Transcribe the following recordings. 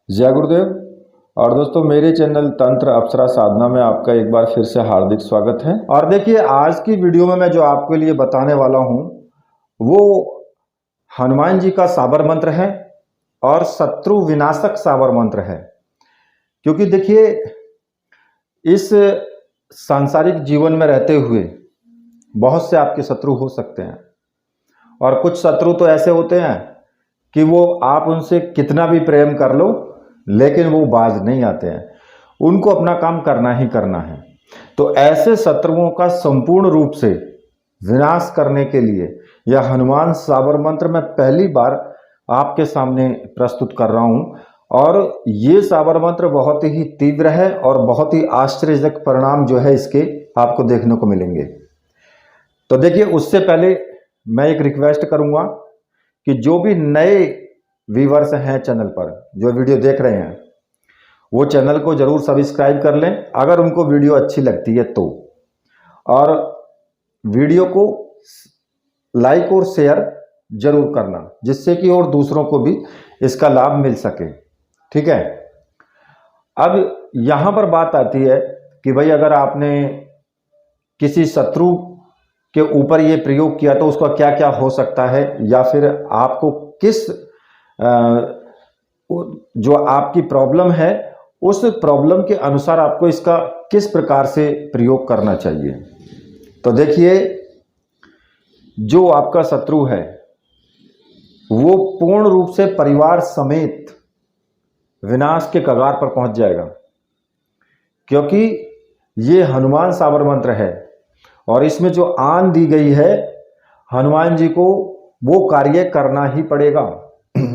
जय गुरुदेव। और दोस्तों, मेरे चैनल तंत्र अप्सरा साधना में आपका एक बार फिर से हार्दिक स्वागत है। और देखिए, आज की वीडियो में मैं जो आपके लिए बताने वाला हूं वो हनुमान जी का साबर मंत्र है और शत्रु विनाशक साबर मंत्र है। क्योंकि देखिए, इस सांसारिक जीवन में रहते हुए बहुत से आपके शत्रु हो सकते हैं, और कुछ शत्रु तो ऐसे होते हैं कि वो आप उनसे कितना भी प्रेम कर लो लेकिन वो बाज नहीं आते हैं, उनको अपना काम करना ही करना है। तो ऐसे शत्रुओं का संपूर्ण रूप से विनाश करने के लिए यह हनुमान साबर मंत्र मैं पहली बार आपके सामने प्रस्तुत कर रहा हूं। और ये साबर मंत्र बहुत ही तीव्र है और बहुत ही आश्चर्यजनक परिणाम जो है इसके आपको देखने को मिलेंगे। तो देखिए, उससे पहले मैं एक रिक्वेस्ट करूंगा कि जो भी नए व्यूवर्स हैं चैनल पर, जो वीडियो देख रहे हैं, वो चैनल को जरूर सब्सक्राइब कर लें अगर उनको वीडियो अच्छी लगती है तो, और वीडियो को लाइक और शेयर जरूर करना, जिससे कि और दूसरों को भी इसका लाभ मिल सके। ठीक है। अब यहां पर बात आती है कि भाई, अगर आपने किसी शत्रु के ऊपर ये प्रयोग किया तो उसका क्या क्या हो सकता है, या फिर आपको किस जो आपकी प्रॉब्लम है उस प्रॉब्लम के अनुसार आपको इसका किस प्रकार से प्रयोग करना चाहिए। तो देखिए, जो आपका शत्रु है वो पूर्ण रूप से परिवार समेत विनाश के कगार पर पहुंच जाएगा, क्योंकि ये हनुमान साबर मंत्र है और इसमें जो आन दी गई है, हनुमान जी को वो कार्य करना ही पड़ेगा।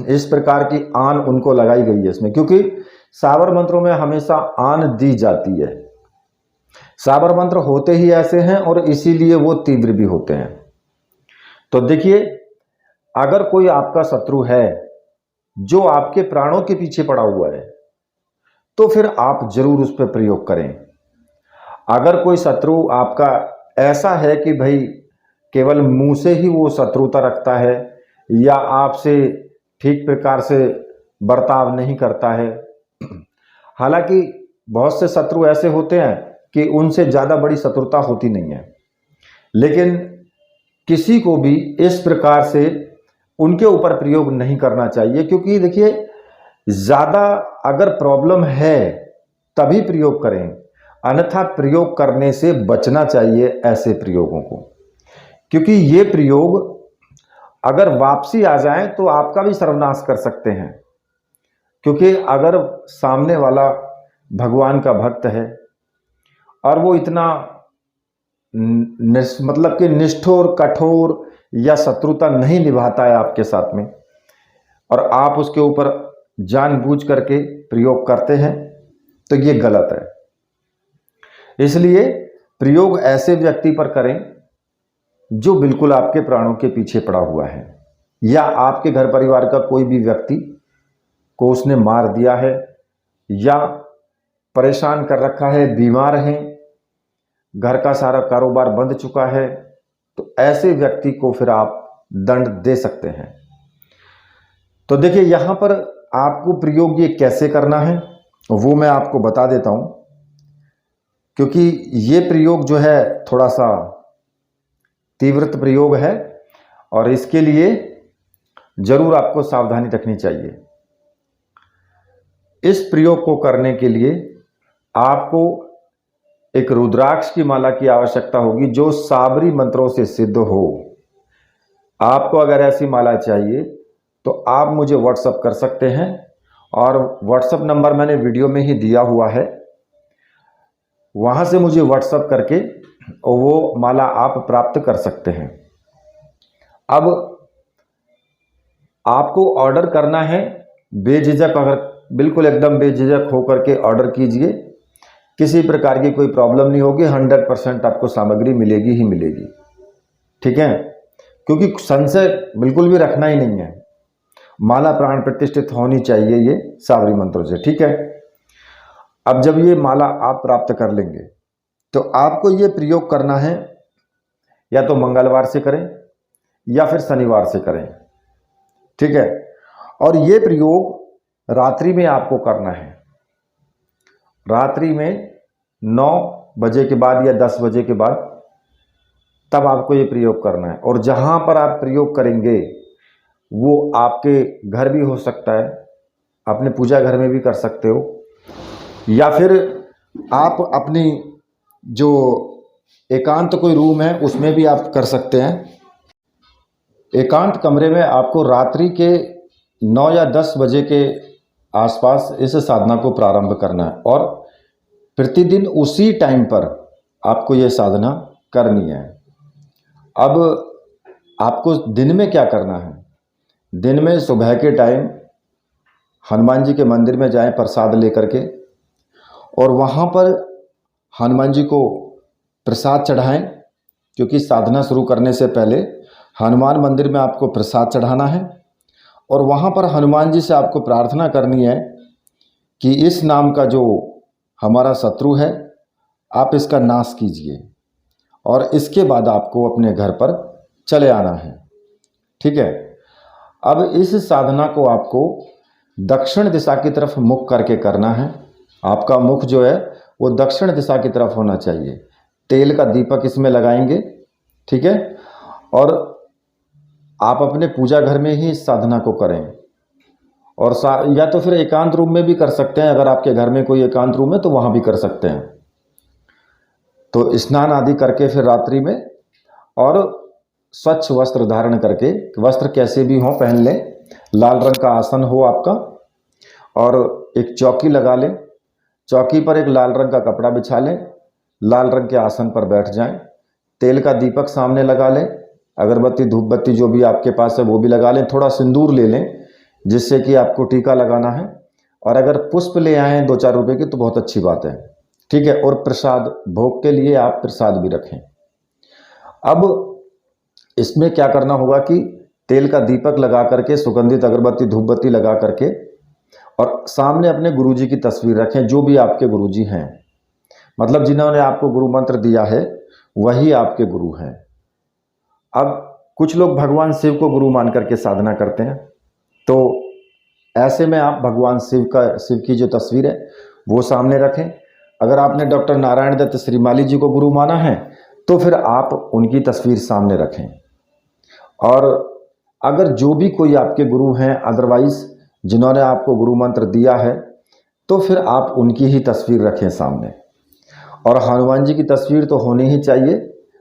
इस प्रकार की आन उनको लगाई गई है इसमें, क्योंकि साबर मंत्रों में हमेशा आन दी जाती है। साबर मंत्र होते ही ऐसे हैं और इसीलिए वो तीव्र भी होते हैं। तो देखिए, अगर कोई आपका शत्रु है जो आपके प्राणों के पीछे पड़ा हुआ है तो फिर आप जरूर उस पर प्रयोग करें। अगर कोई शत्रु आपका ऐसा है कि भाई केवल मुंह से ही वो शत्रुता रखता है या आपसे ठीक प्रकार से बर्ताव नहीं करता है, हालांकि बहुत से शत्रु ऐसे होते हैं कि उनसे ज़्यादा बड़ी शत्रुता होती नहीं है, लेकिन किसी को भी इस प्रकार से उनके ऊपर प्रयोग नहीं करना चाहिए। क्योंकि देखिए, ज़्यादा अगर प्रॉब्लम है तभी प्रयोग करें, अन्यथा प्रयोग करने से बचना चाहिए ऐसे प्रयोगों को। क्योंकि ये प्रयोग अगर वापसी आ जाए तो आपका भी सर्वनाश कर सकते हैं। क्योंकि अगर सामने वाला भगवान का भक्त है और वो इतना मतलब कि निष्ठुर कठोर या शत्रुता नहीं निभाता है आपके साथ में, और आप उसके ऊपर जानबूझ करके प्रयोग करते हैं, तो ये गलत है। इसलिए प्रयोग ऐसे व्यक्ति पर करें जो बिल्कुल आपके प्राणों के पीछे पड़ा हुआ है, या आपके घर परिवार का कोई भी व्यक्ति को उसने मार दिया है या परेशान कर रखा है, बीमार है, घर का सारा कारोबार बंद चुका है, तो ऐसे व्यक्ति को फिर आप दंड दे सकते हैं। तो देखिए, यहां पर आपको प्रयोग ये कैसे करना है वो मैं आपको बता देता हूं, क्योंकि ये प्रयोग जो है थोड़ा सा तीव्रत प्रयोग है और इसके लिए जरूर आपको सावधानी रखनी चाहिए। इस प्रयोग को करने के लिए आपको एक रुद्राक्ष की माला की आवश्यकता होगी जो साबरी मंत्रों से सिद्ध हो। आपको अगर ऐसी माला चाहिए तो आप मुझे व्हाट्सअप कर सकते हैं, और व्हाट्सअप नंबर मैंने वीडियो में ही दिया हुआ है, वहां से मुझे व्हाट्सअप करके वो माला आप प्राप्त कर सकते हैं। अब आपको ऑर्डर करना है बेझिझक, अगर बिल्कुल एकदम बेझिझक होकर के ऑर्डर कीजिए, किसी प्रकार की कोई प्रॉब्लम नहीं होगी, 100% आपको सामग्री मिलेगी ही मिलेगी। ठीक है। क्योंकि संशय बिल्कुल भी रखना ही नहीं है, माला प्राण प्रतिष्ठित होनी चाहिए ये साबरी मंत्रों से। ठीक है। अब जब ये माला आप प्राप्त कर लेंगे तो आपको ये प्रयोग करना है, या तो मंगलवार से करें या फिर शनिवार से करें। ठीक है। और ये प्रयोग रात्रि में आपको करना है। रात्रि में 9 बजे के बाद या 10 बजे के बाद तब आपको ये प्रयोग करना है। और जहाँ पर आप प्रयोग करेंगे वो आपके घर भी हो सकता है, अपने पूजा घर में भी कर सकते हो, या फिर आप अपनी जो एकांत कोई रूम है उसमें भी आप कर सकते हैं। एकांत कमरे में आपको रात्रि के 9 या 10 बजे के आसपास इस साधना को प्रारंभ करना है और प्रतिदिन उसी टाइम पर आपको ये साधना करनी है। अब आपको दिन में क्या करना है? दिन में सुबह के टाइम हनुमान जी के मंदिर में जाएं प्रसाद लेकर के, और वहाँ पर हनुमान जी को प्रसाद चढ़ाएं, क्योंकि साधना शुरू करने से पहले हनुमान मंदिर में आपको प्रसाद चढ़ाना है। और वहाँ पर हनुमान जी से आपको प्रार्थना करनी है कि इस नाम का जो हमारा शत्रु है आप इसका नाश कीजिए, और इसके बाद आपको अपने घर पर चले आना है। ठीक है। अब इस साधना को आपको दक्षिण दिशा की तरफ मुख करके करना है। आपका मुख जो है वो दक्षिण दिशा की तरफ होना चाहिए। तेल का दीपक इसमें लगाएंगे। ठीक है। और आप अपने पूजा घर में ही इस साधना को करें, और या तो फिर एकांत रूम में भी कर सकते हैं। अगर आपके घर में कोई एकांत रूम है तो वहाँ भी कर सकते हैं। तो स्नान आदि करके फिर रात्रि में, और स्वच्छ वस्त्र धारण करके, वस्त्र कैसे भी हो पहन लें, लाल रंग का आसन हो आपका, और एक चौकी लगा लें। चौकी पर एक लाल रंग का कपड़ा बिछा लें, लाल रंग के आसन पर बैठ जाएं। तेल का दीपक सामने लगा लें, अगरबत्ती धूप बत्ती जो भी आपके पास है वो भी लगा लें। थोड़ा सिंदूर ले लें जिससे कि आपको टीका लगाना है, और अगर पुष्प ले आएँ 2-4 रुपए के तो बहुत अच्छी बात है। ठीक है। और प्रसाद, भोग के लिए आप प्रसाद भी रखें। अब इसमें क्या करना होगा कि तेल का दीपक लगा करके, सुगंधित अगरबत्ती धूप बत्ती लगा करके, और सामने अपने गुरुजी की तस्वीर रखें, जो भी आपके गुरुजी हैं, मतलब जिन्होंने आपको गुरु मंत्र दिया है वही आपके गुरु हैं। अब कुछ लोग भगवान शिव को गुरु मान करके साधना करते हैं, तो ऐसे में आप भगवान शिव की जो तस्वीर है वो सामने रखें। अगर आपने डॉक्टर नारायण दत्त श्रीमाली जी को गुरु माना है तो फिर आप उनकी तस्वीर सामने रखें। और अगर जो भी कोई आपके गुरु हैं अदरवाइज जिन्होंने आपको गुरु मंत्र दिया है, तो फिर आप उनकी ही तस्वीर रखें सामने। और हनुमान जी की तस्वीर तो होनी ही चाहिए,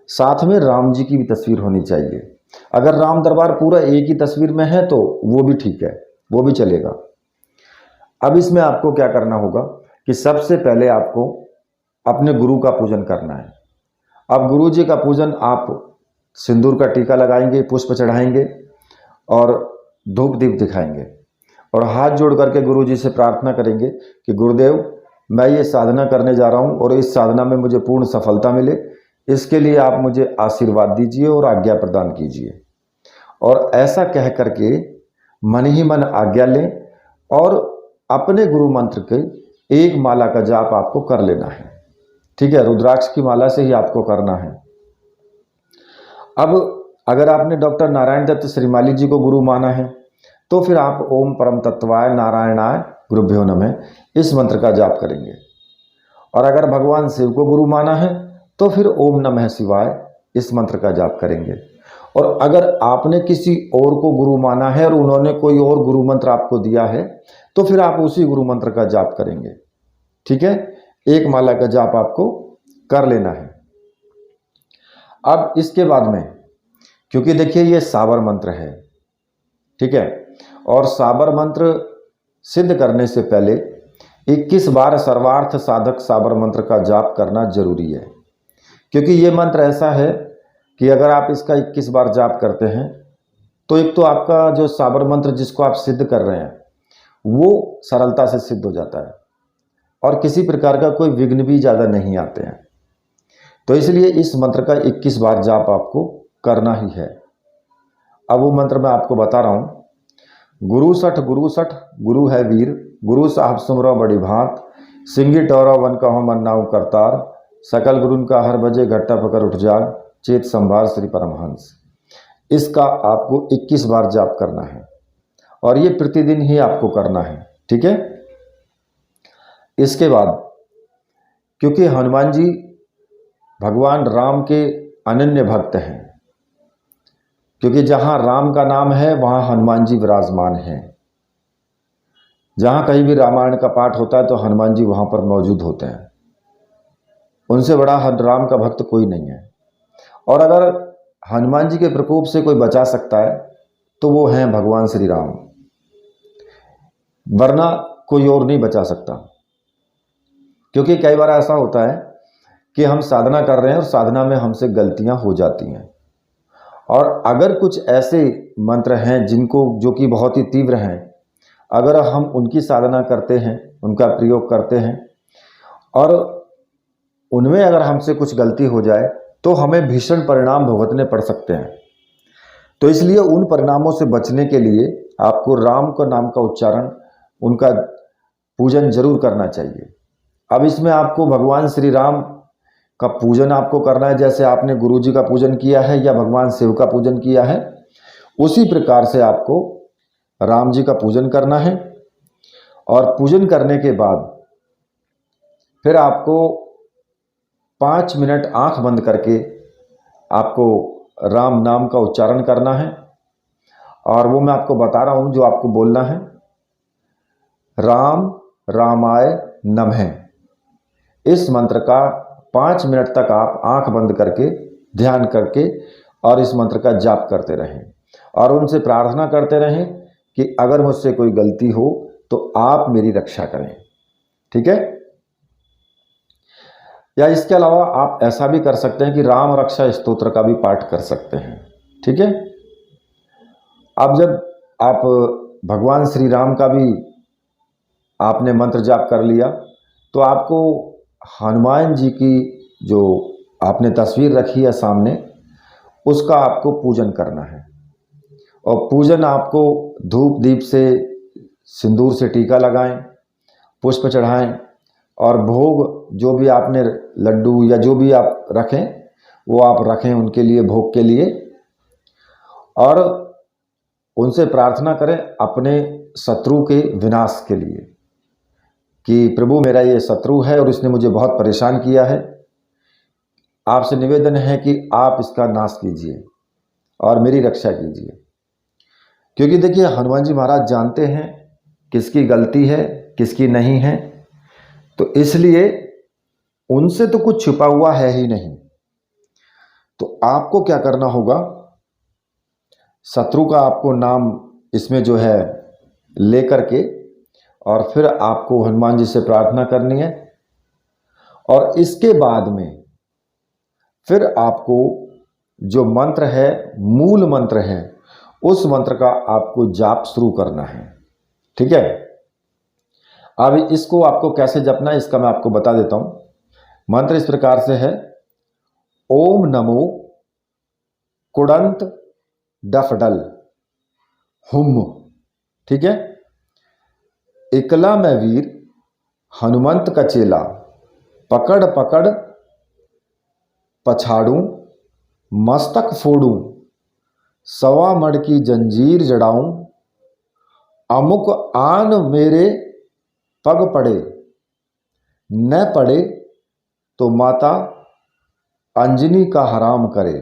साथ में राम जी की भी तस्वीर होनी चाहिए। अगर राम दरबार पूरा एक ही तस्वीर में है तो वो भी ठीक है, वो भी चलेगा। अब इसमें आपको क्या करना होगा कि सबसे पहले आपको अपने गुरु का पूजन करना है। अब गुरु जी का पूजन आप सिंदूर का टीका लगाएंगे, पुष्प चढ़ाएंगे और धूप दीप दिखाएंगे, और हाथ जोड़ करके गुरु जी से प्रार्थना करेंगे कि गुरुदेव मैं ये साधना करने जा रहा हूँ और इस साधना में मुझे पूर्ण सफलता मिले, इसके लिए आप मुझे आशीर्वाद दीजिए और आज्ञा प्रदान कीजिए। और ऐसा कह करके मन ही मन आज्ञा लें, और अपने गुरु मंत्र के एक माला का जाप आपको कर लेना है। ठीक है। रुद्राक्ष की माला से ही आपको करना है। अब अगर आपने डॉक्टर नारायण दत्त श्रीमाली जी को गुरु माना है तो फिर आप ओम परम तत्वाय नारायणाय गुरुभ्यो नमः इस मंत्र का जाप करेंगे। और अगर भगवान शिव को गुरु माना है तो फिर ओम नमः शिवाय इस मंत्र का जाप करेंगे। और अगर आपने किसी और को गुरु माना है और उन्होंने कोई और गुरु मंत्र आपको दिया है तो फिर आप उसी गुरु मंत्र का जाप करेंगे। ठीक है। एक माला का जाप आपको कर लेना है। अब इसके बाद में, क्योंकि देखिए ये साबर मंत्र है, ठीक है, और साबर मंत्र सिद्ध करने से पहले 21 बार सर्वार्थ साधक साबर मंत्र का जाप करना जरूरी है। क्योंकि ये मंत्र ऐसा है कि अगर आप इसका 21 बार जाप करते हैं तो एक तो आपका जो साबर मंत्र जिसको आप सिद्ध कर रहे हैं वो सरलता से सिद्ध हो जाता है, और किसी प्रकार का कोई विघ्न भी ज़्यादा नहीं आते हैं। तो इसलिए इस मंत्र का 21 बार जाप आपको करना ही है। अब वो मंत्र मैं आपको बता रहा हूँ। गुरु सठ गुरु है वीर, गुरु साहब सुमरो बड़ी भांत, सिंगी टोरा वन कहो मन नाउ करतार, सकल गुरुन का हर बजे घट्टा पकड़ उठ जाग, चेत संभार श्री परमहंस। इसका आपको 21 बार जाप करना है, और ये प्रतिदिन ही आपको करना है। ठीक है। इसके बाद क्योंकि हनुमान जी भगवान राम के अनन्य भक्त हैं, क्योंकि जहां राम का नाम है वहां हनुमान जी विराजमान हैं। जहां कहीं भी रामायण का पाठ होता है तो हनुमान जी वहां पर मौजूद होते हैं। उनसे बड़ा राम का भक्त कोई नहीं है। और अगर हनुमान जी के प्रकोप से कोई बचा सकता है तो वो हैं भगवान श्री राम, वरना कोई और नहीं बचा सकता। क्योंकि कई बार ऐसा होता है कि हम साधना कर रहे हैं और साधना में हमसे गलतियां हो जाती हैं, और अगर कुछ ऐसे मंत्र हैं जिनको जो कि बहुत ही तीव्र हैं, अगर हम उनकी साधना करते हैं, उनका प्रयोग करते हैं और उनमें अगर हमसे कुछ गलती हो जाए तो हमें भीषण परिणाम भुगतने पड़ सकते हैं। तो इसलिए उन परिणामों से बचने के लिए आपको राम का नाम का उच्चारण, उनका पूजन जरूर करना चाहिए। अब इसमें आपको भगवान श्री राम का पूजन आपको करना है, जैसे आपने गुरु जी का पूजन किया है या भगवान शिव का पूजन किया है, उसी प्रकार से आपको राम जी का पूजन करना है। और पूजन करने के बाद फिर आपको 5 मिनट आंख बंद करके आपको राम नाम का उच्चारण करना है। और वो मैं आपको बता रहा हूं जो आपको बोलना है, राम रामाय नमः। इस मंत्र का 5 मिनट तक आप आंख बंद करके ध्यान करके और इस मंत्र का जाप करते रहें और उनसे प्रार्थना करते रहें कि अगर मुझसे कोई गलती हो तो आप मेरी रक्षा करें। ठीक है। या इसके अलावा आप ऐसा भी कर सकते हैं कि राम रक्षा स्तोत्र का भी पाठ कर सकते हैं। ठीक है। अब जब आप भगवान श्री राम का भी आपने मंत्र जाप कर लिया तो आपको हनुमान जी की जो आपने तस्वीर रखी है सामने, उसका आपको पूजन करना है। और पूजन आपको धूप दीप से, सिंदूर से टीका लगाएं, पुष्प चढ़ाएं और भोग जो भी आपने लड्डू या जो भी आप रखें वो आप रखें उनके लिए, भोग के लिए। और उनसे प्रार्थना करें अपने शत्रु के विनाश के लिए कि प्रभु मेरा ये शत्रु है और इसने मुझे बहुत परेशान किया है, आपसे निवेदन है कि आप इसका नाश कीजिए और मेरी रक्षा कीजिए। क्योंकि देखिए हनुमान जी महाराज जानते हैं किसकी गलती है किसकी नहीं है, तो इसलिए उनसे तो कुछ छुपा हुआ है ही नहीं। तो आपको क्या करना होगा, शत्रु का आपको नाम इसमें जो है ले करके और फिर आपको हनुमान जी से प्रार्थना करनी है। और इसके बाद में फिर आपको जो मंत्र है, मूल मंत्र है, उस मंत्र का आपको जाप शुरू करना है। ठीक है। अब इसको आपको कैसे जपना है इसका मैं आपको बता देता हूं। मंत्र इस प्रकार से है, ओम नमो कुड़ंत डफडल हुम। ठीक है। इकला मैं वीर हनुमंत का चेला, पकड़ पकड़ पछाड़ूं मस्तक फोड़ूं, सवा मड़ की जंजीर जड़ाऊं, अमुक आन मेरे पग पड़े, न पड़े तो माता अंजनी का हराम करे,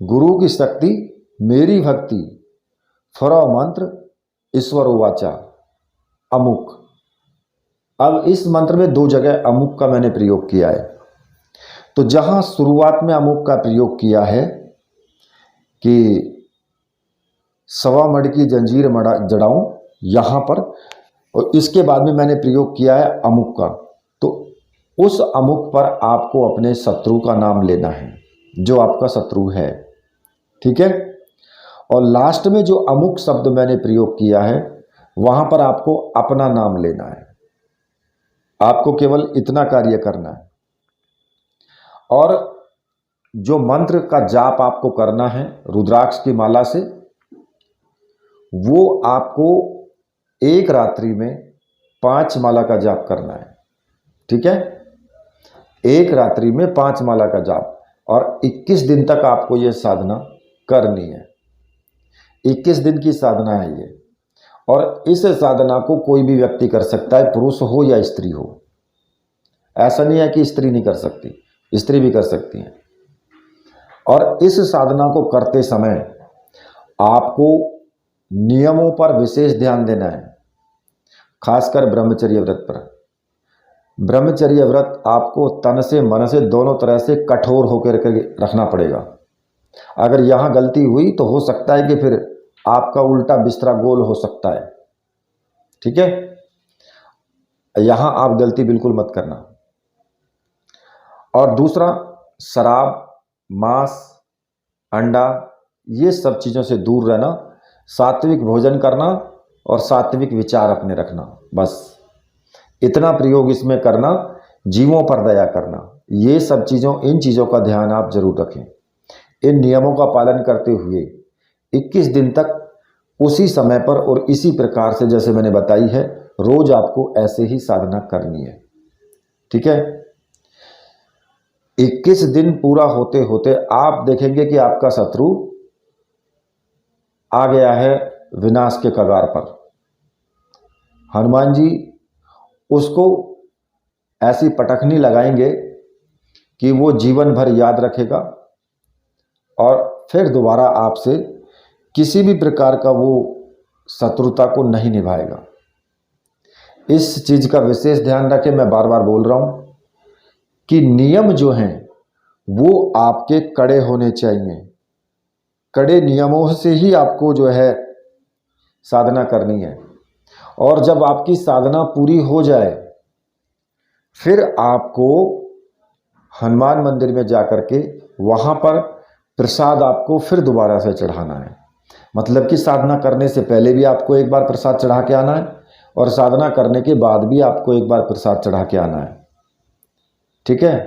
गुरु की शक्ति मेरी भक्ति, फरो मंत्र ईश्वर वाचा अमुक। अब इस मंत्र में 2 जगह अमुक का मैंने प्रयोग किया है। तो जहां शुरुआत में अमुक का प्रयोग किया है कि सवा मड़ की जंजीर जड़ाऊं, यहां पर, और इसके बाद में मैंने प्रयोग किया है अमुक का। तो उस अमुक पर आपको अपने शत्रु का नाम लेना है जो आपका शत्रु है। ठीक है। और लास्ट में जो अमुक शब्द मैंने प्रयोग किया है वहां पर आपको अपना नाम लेना है। आपको केवल इतना कार्य करना है। और जो मंत्र का जाप आपको करना है रुद्राक्ष की माला से, वो आपको एक रात्रि में 5 माला का जाप करना है। ठीक है। एक रात्रि में 5 माला का जाप, और 21 दिन तक आपको ये साधना करनी है। 21 दिन की साधना है ये। और इस साधना को कोई भी व्यक्ति कर सकता है, पुरुष हो या स्त्री हो। ऐसा नहीं है कि स्त्री नहीं कर सकती, स्त्री भी कर सकती है। और इस साधना को करते समय आपको नियमों पर विशेष ध्यान देना है, खासकर ब्रह्मचर्य व्रत पर। ब्रह्मचर्य व्रत आपको तन से मन से दोनों तरह से कठोर होकर रखना पड़ेगा। अगर यहाँ गलती हुई तो हो सकता है कि फिर आपका उल्टा बिस्तरा गोल हो सकता है, ठीक है। यहां आप गलती बिल्कुल मत करना। और दूसरा, शराब, मांस, अंडा, ये सब चीजों से दूर रहना, सात्विक भोजन करना और सात्विक विचार अपने रखना, बस इतना प्रयोग इसमें करना। जीवों पर दया करना, ये सब चीजों, इन चीजों का ध्यान आप जरूर रखें। इन नियमों का पालन करते हुए 21 दिन तक उसी समय पर और इसी प्रकार से जैसे मैंने बताई है, रोज आपको ऐसे ही साधना करनी है, ठीक है। 21 दिन पूरा होते होते आप देखेंगे कि आपका शत्रु आ गया है विनाश के कगार पर। हनुमान जी उसको ऐसी पटखनी लगाएंगे कि वो जीवन भर याद रखेगा और फिर दोबारा आपसे किसी भी प्रकार का वो शत्रुता को नहीं निभाएगा। इस चीज का विशेष ध्यान रखें। मैं बार बार बोल रहा हूं कि नियम जो हैं वो आपके कड़े होने चाहिए। कड़े नियमों से ही आपको जो है साधना करनी है। और जब आपकी साधना पूरी हो जाए फिर आपको हनुमान मंदिर में जाकर के वहां पर प्रसाद आपको फिर दोबारा से चढ़ाना है। मतलब कि साधना करने से पहले भी आपको एक बार प्रसाद चढ़ा के आना है और साधना करने के बाद भी आपको एक बार प्रसाद चढ़ा के आना है, ठीक है।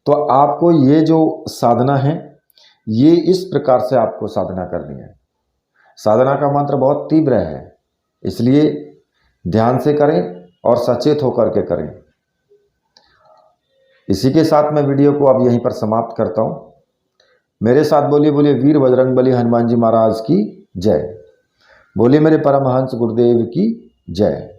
तो आपको ये जो साधना है ये इस प्रकार से आपको साधना करनी है। साधना का मंत्र बहुत तीव्र है, इसलिए ध्यान से करें और सचेत होकर के करें। इसी के साथ मैं वीडियो को अब यहीं पर समाप्त करता हूं। मेरे साथ बोलिए बोलिए वीर बजरंगबली हनुमान जी महाराज की जय। बोलिए मेरे परमहंस गुरुदेव की जय।